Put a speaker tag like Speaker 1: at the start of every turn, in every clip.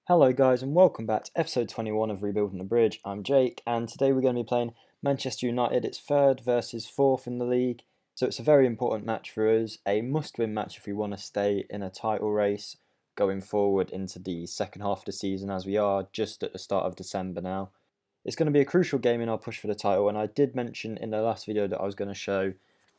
Speaker 1: Hello guys and welcome back to episode 21 of Rebuilding the Bridge. I'm Jake and today we're going to be playing Manchester United. It's third versus fourth in the league, so it's a very important match for us, a must-win match if we want to stay in a title race going forward into the second half of the season, as we are just at the start of December now. It's going to be a crucial game in our push for the title, and I did mention in the last video that I was going to show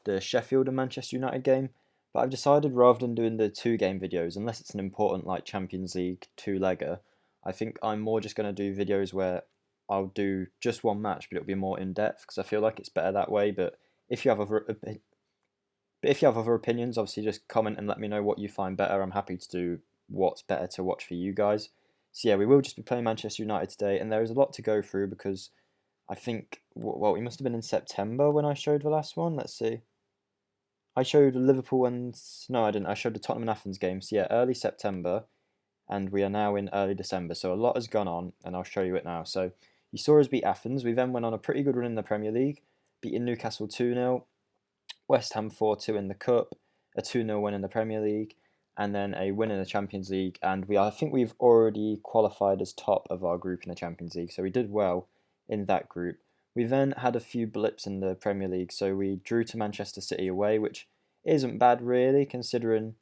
Speaker 1: the Sheffield and Manchester United game, but I've decided rather than doing the two-game videos, unless it's an important like Champions League two-legger, I think I'm more just going to do videos where I'll do just one match, but it'll be more in-depth because I feel like it's better that way. But if you have other opinions, obviously just comment and let me know what you find better. I'm happy to do what's better to watch for you guys. So yeah, we will just be playing Manchester United today, and there is a lot to go through because I think, well, it must have been in September when I showed the last one. Let's see. I showed Liverpool and, no, I didn't. I showed the Tottenham and Athens game. So yeah, early September, and we are now in early December. So a lot has gone on, and I'll show you it now. So you saw us beat Athens. We then went on a pretty good run in the Premier League, beating Newcastle 2-0, West Ham 4-2 in the Cup, a 2-0 win in the Premier League, and then a win in the Champions League. And I think we've already qualified as top of our group in the Champions League. So we did well in that group. We then had a few blips in the Premier League. So we drew to Manchester City away, which isn't bad really, considering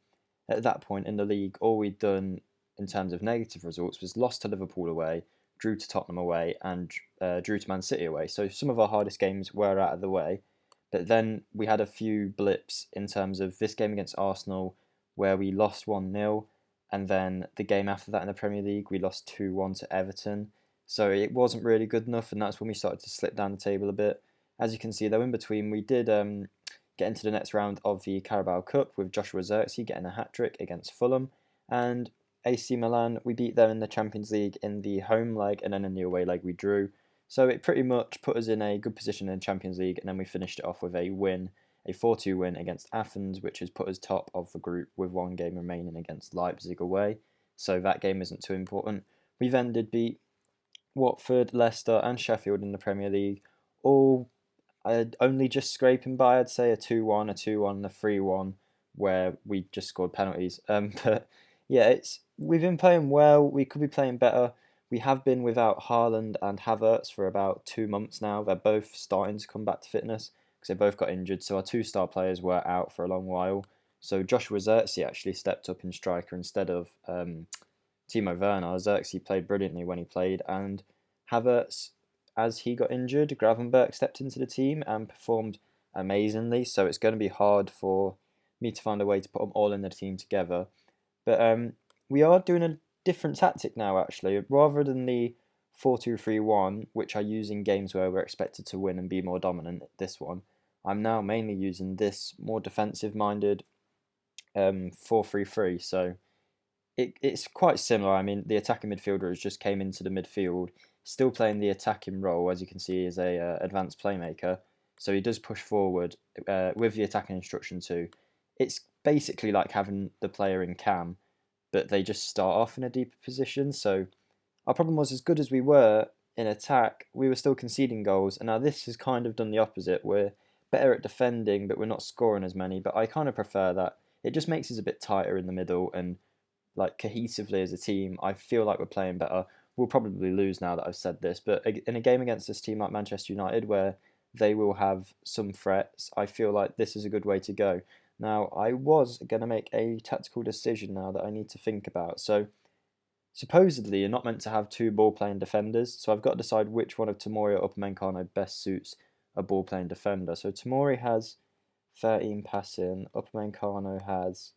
Speaker 1: at that point in the league, all we'd done in terms of negative results was lost to Liverpool away, drew to Tottenham away, and drew to Man City away. So some of our hardest games were out of the way. But then we had a few blips in terms of this game against Arsenal, where we lost 1-0, and then the game after that in the Premier League, we lost 2-1 to Everton. So it wasn't really good enough, and that's when we started to slip down the table a bit. As you can see, though, in between, we did get into the next round of the Carabao Cup with Joshua Zirkzee getting a hat-trick against Fulham, and AC Milan, we beat them in the Champions League in the home leg, and then in the away leg we drew. So it pretty much put us in a good position in the Champions League, and then we finished it off with a win, a 4-2 win against Athens, which has put us top of the group with one game remaining against Leipzig away. So that game isn't too important. We then did beat Watford, Leicester, and Sheffield in the Premier League, all only just scraping by. I'd say a 2-1, a 2-1, a 3-1, where we just scored penalties. But yeah, we've been playing well. We could be playing better. We have been without Haaland and Havertz for about 2 months now. They're both starting to come back to fitness because they both got injured. So our two star players were out for a long while. So Joshua Zirkzee actually stepped up in striker instead of Timo Werner. Xerxes played brilliantly when he played, and Havertz, as he got injured, Gravenberch stepped into the team and performed amazingly. So it's going to be hard for me to find a way to put them all in the team together. But we are doing a different tactic now, actually. Rather than the 4-2-3-1, which I use in games where we're expected to win and be more dominant, this one, I'm now mainly using this more defensive-minded 4-3-3. So it's quite similar. I mean, the attacking midfielder has just came into the midfield, still playing the attacking role, as you can see, as a advanced playmaker. So he does push forward with the attacking instruction too. It's basically like having the player in cam, but they just start off in a deeper position. So our problem was, as good as we were in attack, we were still conceding goals. And now this has kind of done the opposite. We're better at defending, but we're not scoring as many. But I kind of prefer that. It just makes us a bit tighter in the middle, and like cohesively as a team, I feel like we're playing better. We'll probably lose now that I've said this, but in a game against this team like Manchester United, where they will have some threats, I feel like this is a good way to go. Now, I was going to make a tactical decision now that I need to think about. So, supposedly, you're not meant to have two ball-playing defenders, so I've got to decide which one of Tomori or Upamecano best suits a ball-playing defender. So, Tomori has 13 passing, Upamecano has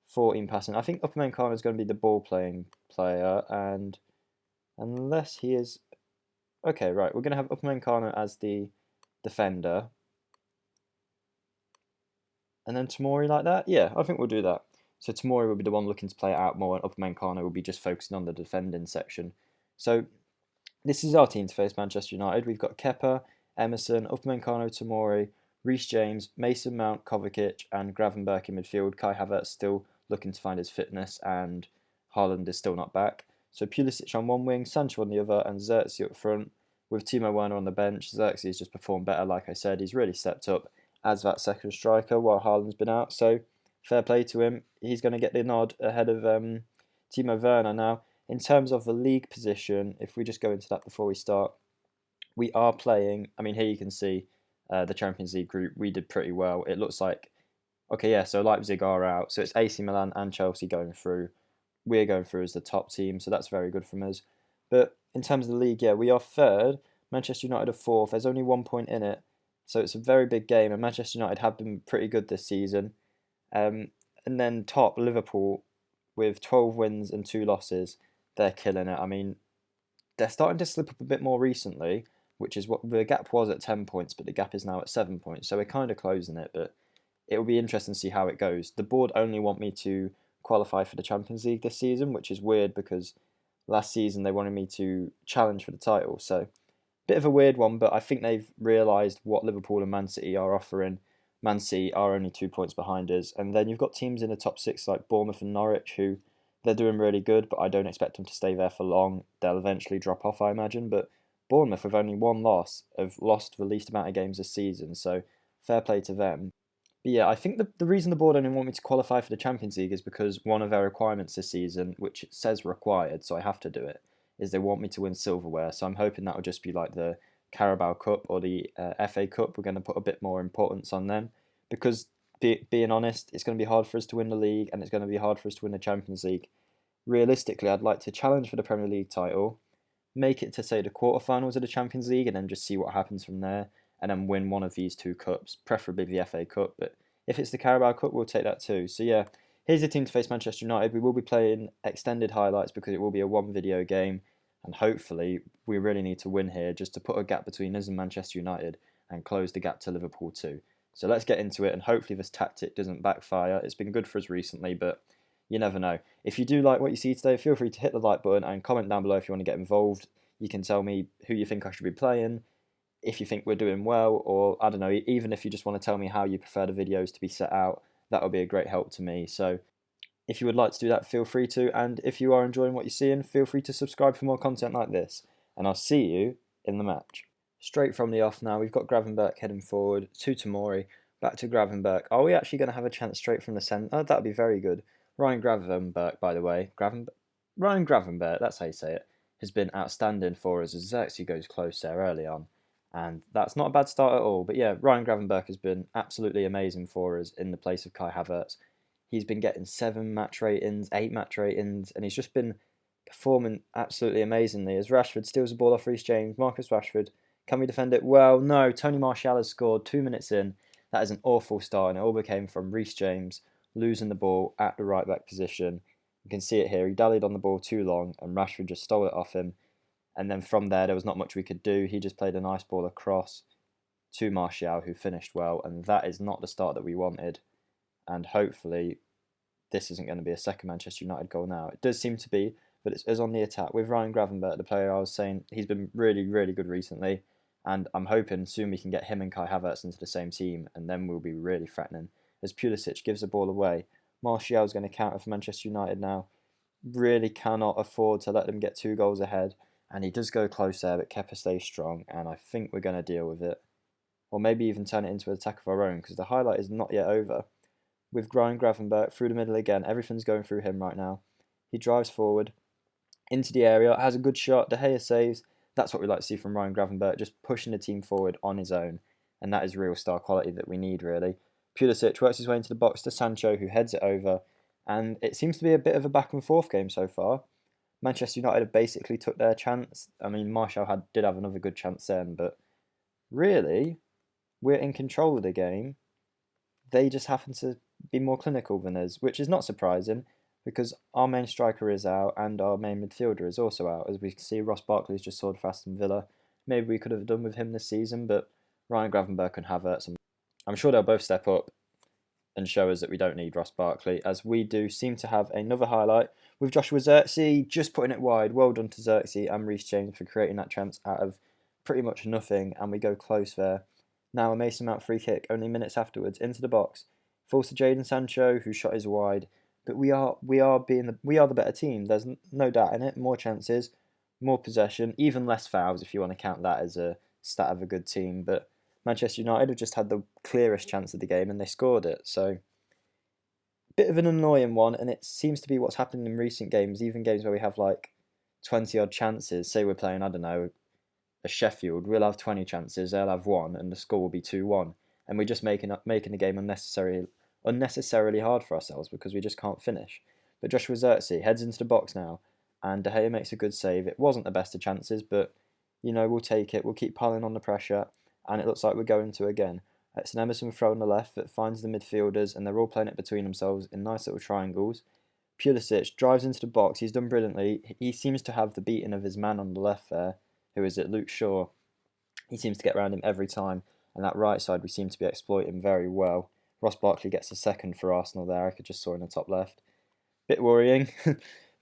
Speaker 1: 14 passing. I think Upamecano is going to be the ball-playing player, and unless he is... Okay, right, we're going to have Upamecano as the defender. And then Tomori like that? Yeah, I think we'll do that. So Tomori will be the one looking to play it out more, and Upamecano will be just focusing on the defending section. So this is our team to face Manchester United. We've got Kepa, Emerson, Upamecano, Tomori, Reece James, Mason Mount, Kovacic, and Gravenberch in midfield. Kai Havertz still looking to find his fitness, and Haaland is still not back. So Pulisic on one wing, Sancho on the other, and Xerxes up front. With Timo Werner on the bench, Xerxes has just performed better, like I said. He's really stepped up as that second striker while Haaland's been out. So fair play to him. He's going to get the nod ahead of Timo Werner now. in terms of the league position, if we just go into that before we start, we are playing. I mean, here you can see the Champions League group. We did pretty well. It looks like, okay, yeah, so Leipzig are out. So it's AC Milan and Chelsea going through. We're going through as the top team, so that's very good from us. But in terms of the league, yeah, we are third. Manchester United are fourth. There's only 1 point in it. So it's a very big game, and Manchester United have been pretty good this season. And then top, Liverpool, with 12 wins and 2 losses. They're killing it. I mean, they're starting to slip up a bit more recently, which is what the gap was at 10 points, but the gap is now at 7 points. So we're kind of closing it, but it will be interesting to see how it goes. The board only want me to qualify for the Champions League this season, which is weird because last season they wanted me to challenge for the title. So bit of a weird one, but I think they've realised what Liverpool and Man City are offering. Man City are only 2 points behind us. And then you've got teams in the top 6 like Bournemouth and Norwich who they're doing really good, but I don't expect them to stay there for long. They'll eventually drop off, I imagine. But Bournemouth, with only 1 loss, have lost the least amount of games this season, so fair play to them. But yeah, I think the reason the board only want me to qualify for the Champions League is because one of their requirements this season, which it says required, so I have to do it, is they want me to win silverware. So I'm hoping that will just be like the Carabao Cup or the FA Cup. We're going to put a bit more importance on them because, being honest, it's going to be hard for us to win the league and it's going to be hard for us to win the Champions League. Realistically, I'd like to challenge for the Premier League title, make it to, say, the quarterfinals of the Champions League and then just see what happens from there and then win one of these 2 cups, preferably the FA Cup. But if it's the Carabao Cup, we'll take that too. So yeah, here's the team to face Manchester United. We will be playing extended highlights because it will be a 1 video game. And hopefully, we really need to win here just to put a gap between us and Manchester United and close the gap to Liverpool too. So let's get into it, and hopefully this tactic doesn't backfire. It's been good for us recently, but you never know. If you do like what you see today, feel free to hit the like button and comment down below if you want to get involved. You can tell me who you think I should be playing, if you think we're doing well, or I don't know, even if you just want to tell me how you prefer the videos to be set out, that would be a great help to me. So if you would like to do that, feel free to, and if you are enjoying what you're seeing, feel free to subscribe for more content like this, and I'll see you in the match. Straight from the off now, we've got Gravenberch heading forward to Tomori, back to Gravenberch. Are we actually going to have a chance straight from the centre? That would be very good. Ryan Gravenberch, by the way, Ryan Gravenberch, that's how you say it, has been outstanding for us as Xerxes goes close there early on. And that's not a bad start at all. But yeah, Ryan Gravenberch has been absolutely amazing for us in the place of Kai Havertz. He's been getting 7 match ratings, 8 match ratings, and he's just been performing absolutely amazingly. As Rashford steals the ball off Reece James, Marcus Rashford, can we defend it? Well, no, Tony Martial has scored 2 minutes in. That is an awful start, and it all came from Reece James losing the ball at the right back position. You can see it here. He dallied on the ball too long, and Rashford just stole it off him. And then from there was not much we could do. He just played a nice ball across to Martial, who finished well, and that is not the start that we wanted. And hopefully this isn't going to be a second Manchester United goal now. It does seem to be, but it's us on the attack. With Ryan Gravenberch, the player I was saying, he's been really, really good recently, and I'm hoping soon we can get him and Kai Havertz into the same team, and then we'll be really threatening. As Pulisic gives the ball away, Martial's going to counter for Manchester United now. Really cannot afford to let them get 2 goals ahead, and he does go close there, but Kepa stays strong, and I think we're going to deal with it. Or maybe even turn it into an attack of our own, because the highlight is not yet over. With Ryan Gravenberch through the middle again, everything's going through him right now. He drives forward into the area, has a good shot, De Gea saves. That's what we like to see from Ryan Gravenberch, just pushing the team forward on his own, and that is real star quality that we need, really. Pulisic works his way into the box to Sancho, who heads it over, and it seems to be a bit of a back and forth game so far. Manchester United have basically took their chance. I mean, Martial did have another good chance then, but really, we're in control of the game. They just happen to be more clinical than us, which is not surprising because our main striker is out and our main midfielder is also out. As we can see, Ross Barkley's just scored for Aston Villa. Maybe we could have done with him this season, but Ryan Gravenberch and Havertz, I'm sure they'll both step up and show us that we don't need Ross Barkley, as we do seem to have another highlight with Joshua Xerxes just putting it wide. Well done to Xerxes and Reece James for creating that chance out of pretty much nothing, and we go close there. Now a Mason Mount free kick, only minutes afterwards, into the box. Falls to Jadon Sancho, whose shot is wide. But we are the better team. There's no doubt in it. More chances, more possession, even less fouls if you want to count that as a stat of a good team. But Manchester United have just had the clearest chance of the game and they scored it. So bit of an annoying one, and it seems to be what's happened in recent games, even games where we have like 20 odd chances, say we're playing, I don't know, a Sheffield, we'll have 20 chances, they'll have one, and the score will be 2-1. And we're just making the game unnecessarily hard for ourselves because we just can't finish. But Joshua Zirkzee heads into the box now, and De Gea makes a good save. It wasn't the best of chances, but we'll take it. We'll keep piling on the pressure, and it looks like we're going to again. It's an Emerson throw on the left that finds the midfielders, and they're all playing it between themselves in nice little triangles. Pulisic drives into the box. He's done brilliantly. He seems to have the beating of his man on the left there. Who is it? Luke Shaw. He seems to get around him every time, and that right side we seem to be exploiting very well. Ross Barkley gets a second for Arsenal there. I could just saw in the top left. Bit worrying.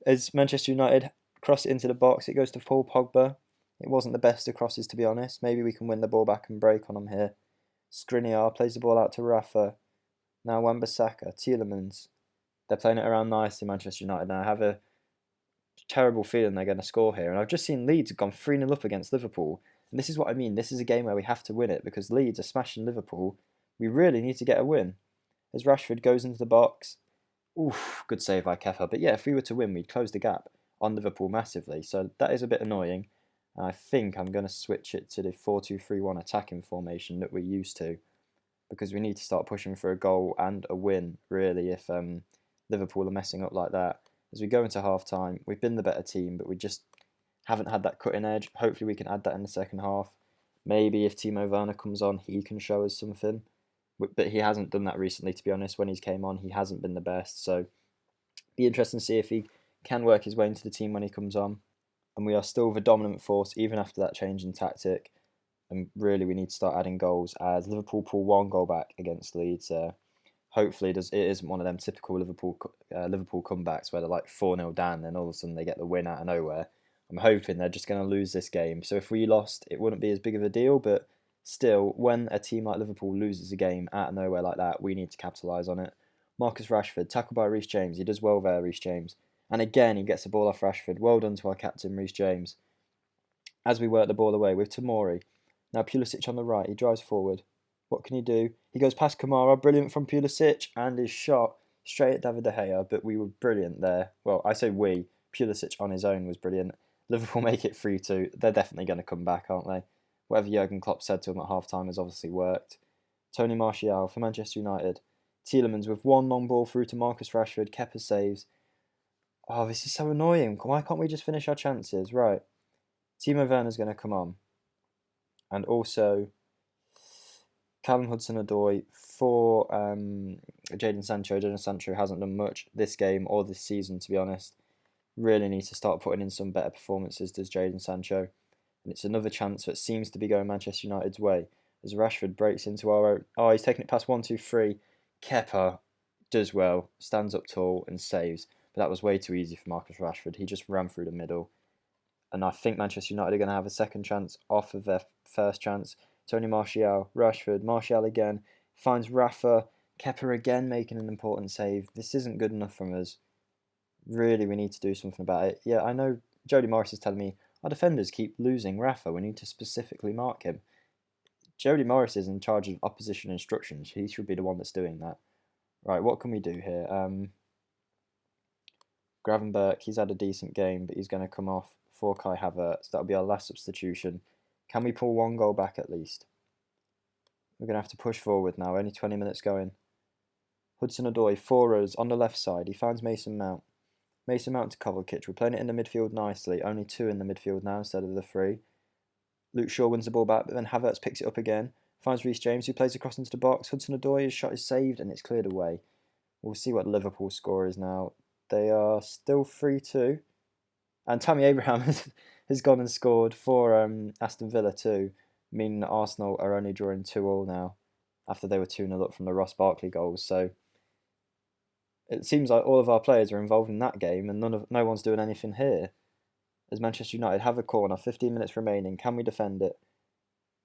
Speaker 1: As Manchester United cross it into the box, it goes to Paul Pogba. It wasn't the best of crosses, to be honest. Maybe we can win the ball back and break on them here. Skriniar plays the ball out to Rafa. Now Wan-Bissaka, Tielemans. They're playing it around nicely, Manchester United. Now I have a terrible feeling they're going to score here. And I've just seen Leeds have gone 3-0 up against Liverpool. And this is what I mean. This is a game where we have to win it because Leeds are smashing Liverpool. We really need to get a win. As Rashford goes into the box. Oof, good save by Kepa. But yeah, if we were to win, we'd close the gap on Liverpool massively. So that is a bit annoying. And I think I'm going to switch it to the 4-2-3-1 attacking formation that we're used to. Because we need to start pushing for a goal and a win, really, if Liverpool are messing up like that. As we go into half-time, we've been the better team, but we just haven't had that cutting edge. Hopefully we can add that in the second half. Maybe if Timo Werner comes on, he can show us something. But he hasn't done that recently, to be honest. When he's came on, he hasn't been the best. So be interesting to see if he can work his way into the team when he comes on. And we are still the dominant force, even after that change in tactic. And really, we need to start adding goals as Liverpool pull one goal back against Leeds. Hopefully, it isn't one of them typical Liverpool comebacks where they're like 4-0 down, and then all of a sudden they get the win out of nowhere. I'm hoping they're just going to lose this game. So if we lost, it wouldn't be as big of a deal. But still, when a team like Liverpool loses a game out of nowhere like that, we need to capitalise on it. Marcus Rashford, tackled by Reece James. He does well there, Reece James. And again, he gets the ball off Rashford. Well done to our captain, Reece James. As we work the ball away with Tomori. Now Pulisic on the right. He drives forward. What can he do? He goes past Kamara. Brilliant from Pulisic. And his shot straight at David De Gea. But we were brilliant there. Well, I say we. Pulisic on his own was brilliant. Liverpool make it 3-2. They're definitely going to come back, aren't they? Whatever Jurgen Klopp said to him at half-time has obviously worked. Tony Martial for Manchester United. Tielemans with one long ball through to Marcus Rashford. Kepa saves. Oh, this is so annoying. Why can't we just finish our chances? Right. Timo Werner's going to come on. And also Callum Hudson-Odoi for Jadon Sancho. Jadon Sancho hasn't done much this game or this season, to be honest. Really needs to start putting in some better performances, does Jadon Sancho. And it's another chance that seems to be going Manchester United's way. As Rashford breaks into our own. Oh, he's taking it past 1-2-3. Kepa does well, stands up tall and saves. But that was way too easy for Marcus Rashford. He just ran through the middle. And I think Manchester United are going to have a second chance off of their first chance. Tony Martial, Rashford, Martial again. Finds Rafa. Kepa again making an important save. This isn't good enough from us. Really, we need to do something about it. Yeah, I know Jody Morris is telling me our defenders keep losing Rafa. We need to specifically mark him. Jody Morris is in charge of opposition instructions. He should be the one that's doing that. Right, what can we do here? Gravenberch, he's had a decent game, but he's going to come off for Kai Havertz. That'll be our last substitution. Can we pull one goal back at least? We're going to have to push forward now. Only 20 minutes going. Hudson-Odoi, for us, on the left side. He finds Mason Mount. Mason Mount to Kovacic. We're playing it in the midfield nicely. Only 2 in the midfield now instead of the 3. Luke Shaw wins the ball back, but then Havertz picks it up again. Finds Reece James, who plays across into the box. Hudson-Odoi, his shot is saved and it's cleared away. We'll see what Liverpool score is now. They are still 3-2. And Tammy Abraham has gone and scored for Aston Villa too, meaning that Arsenal are only drawing 2-2 now after they were 2-0 up from the Ross Barkley goals. So it seems like all of our players are involved in that game and no one's doing anything here. As Manchester United have a corner, 15 minutes remaining. Can we defend it?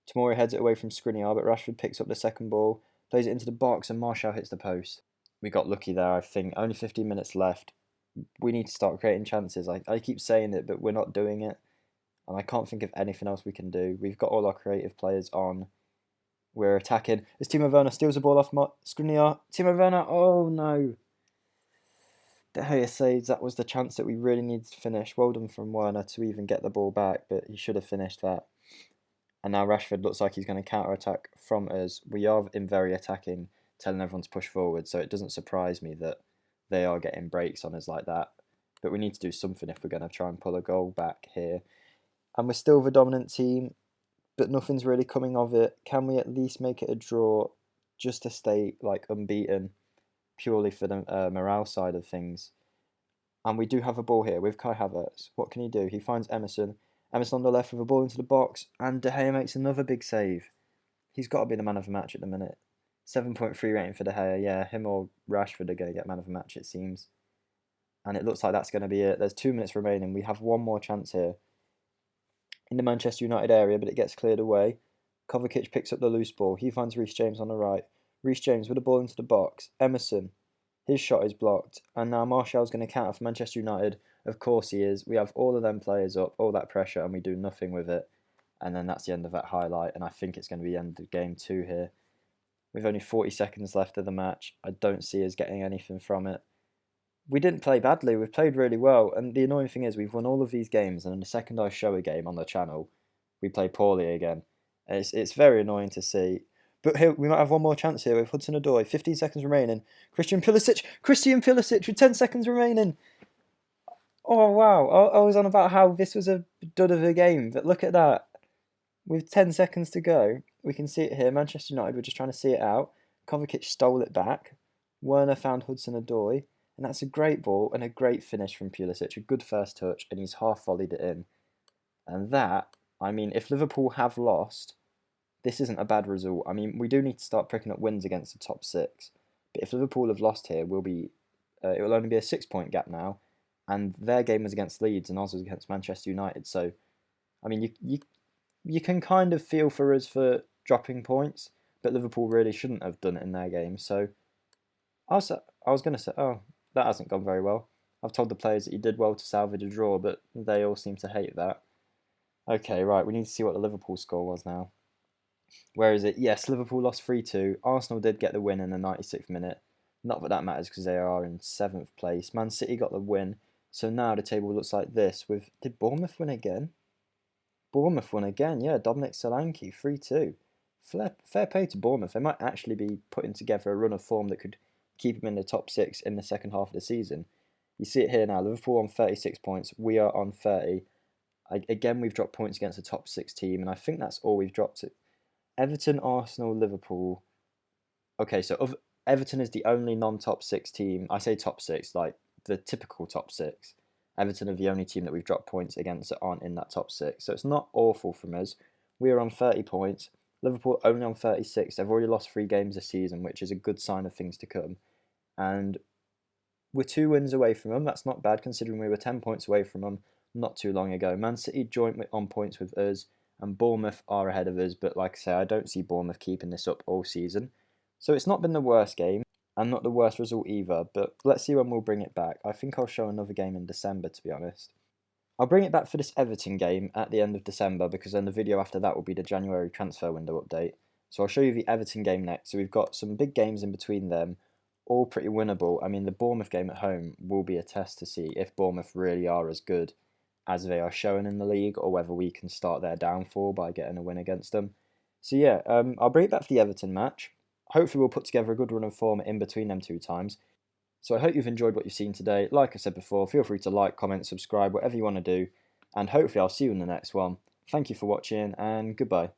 Speaker 1: Tomori heads it away from Skriniar, but Rashford picks up the second ball, plays it into the box and Martial hits the post. We got lucky there, I think. Only 15 minutes left. We need to start creating chances. I keep saying it, but we're not doing it. And I can't think of anything else we can do. We've got all our creative players on. We're attacking. As Timo Werner steals the ball off Skriniar. Timo Werner, oh no. De Gea saves, that was the chance that we really needed to finish. Well done from Werner to even get the ball back, but he should have finished that. And now Rashford looks like he's going to counter-attack from us. We are in very attacking, telling everyone to push forward, so it doesn't surprise me that they are getting breaks on us like that. But we need to do something if we're going to try and pull a goal back here. And we're still the dominant team, but nothing's really coming of it. Can we at least make it a draw just to stay like unbeaten, purely for the morale side of things? And we do have a ball here with Kai Havertz. What can he do? He finds Emerson. Emerson on the left with a ball into the box, and De Gea makes another big save. He's got to be the man of the match at the minute. 7.3 rating for De Gea. Yeah, him or Rashford are going to get man of the match, it seems. And it looks like that's going to be it. There's 2 minutes remaining. We have one more chance here in the Manchester United area, but it gets cleared away. Kovacic picks up the loose ball. He finds Reece James on the right. Reece James with the ball into the box. Emerson. His shot is blocked. And now Martial's going to counter for Manchester United. Of course he is. We have all of them players up, all that pressure, and we do nothing with it. And then that's the end of that highlight. And I think it's going to be the end of game 2 here. With only 40 seconds left of the match, I don't see us getting anything from it. We didn't play badly, we've played really well, and the annoying thing is we've won all of these games, and the second I show a game on the channel, we play poorly again. It's very annoying to see. But here, we might have one more chance here with Hudson-Odoi, 15 seconds remaining. Christian Pulisic with 10 seconds remaining. Oh wow, I was on about how this was a dud of a game, but look at that. With 10 seconds to go, we can see it here, Manchester United were just trying to see it out. Kovacic stole it back. Werner found Hudson-Odoi. And that's a great ball and a great finish from Pulisic. A good first touch, and he's half volleyed it in. And that, I mean, if Liverpool have lost, this isn't a bad result. I mean, we do need to start picking up wins against the top 6. But if Liverpool have lost here, it will only be a 6-point gap now. And their game was against Leeds, and ours was against Manchester United. So, I mean, you can kind of feel for us for dropping points, but Liverpool really shouldn't have done it in their game. So, I was going to say, oh, that hasn't gone very well. I've told the players that you did well to salvage a draw, but they all seem to hate that. Okay, right, we need to see what the Liverpool score was now. Where is it? Yes, Liverpool lost 3-2. Arsenal did get the win in the 96th minute. Not that that matters because they are in 7th place. Man City got the win. So now the table looks like this. Did Bournemouth win again? Bournemouth won again, yeah. Dominic Solanke, 3-2. Fair play to Bournemouth. They might actually be putting together a run of form that could keep them in the top 6 in the second half of the season. You see it here now, Liverpool on 36 points, we are on 30. Again, we've dropped points against the top 6 team, and I think that's all we've dropped it. Everton, Arsenal, Liverpool. Okay, so Everton is the only non-top 6 team. I say top 6, like the typical top 6. Everton are the only team that we've dropped points against that aren't in that top 6. So it's not awful from us. We are on 30 points. Liverpool only on 36. They've already lost 3 games this season, which is a good sign of things to come. And we're 2 wins away from them. That's not bad considering we were 10 points away from them not too long ago. Man City joint on points with us, and Bournemouth are ahead of us. But like I say, I don't see Bournemouth keeping this up all season. So it's not been the worst game, and not the worst result either. But let's see when we'll bring it back. I think I'll show another game in December, to be honest. I'll bring it back for this Everton game at the end of December, because then the video after that will be the January transfer window update. So I'll show you the Everton game next. So we've got some big games in between them, all pretty winnable. I mean, the Bournemouth game at home will be a test to see if Bournemouth really are as good as they are showing in the league, or whether we can start their downfall by getting a win against them. So yeah, I'll bring it back for the Everton match. Hopefully we'll put together a good run of form in between them 2 times. So I hope you've enjoyed what you've seen today. Like I said before, feel free to like, comment, subscribe, whatever you want to do. And hopefully I'll see you in the next one. Thank you for watching, and goodbye.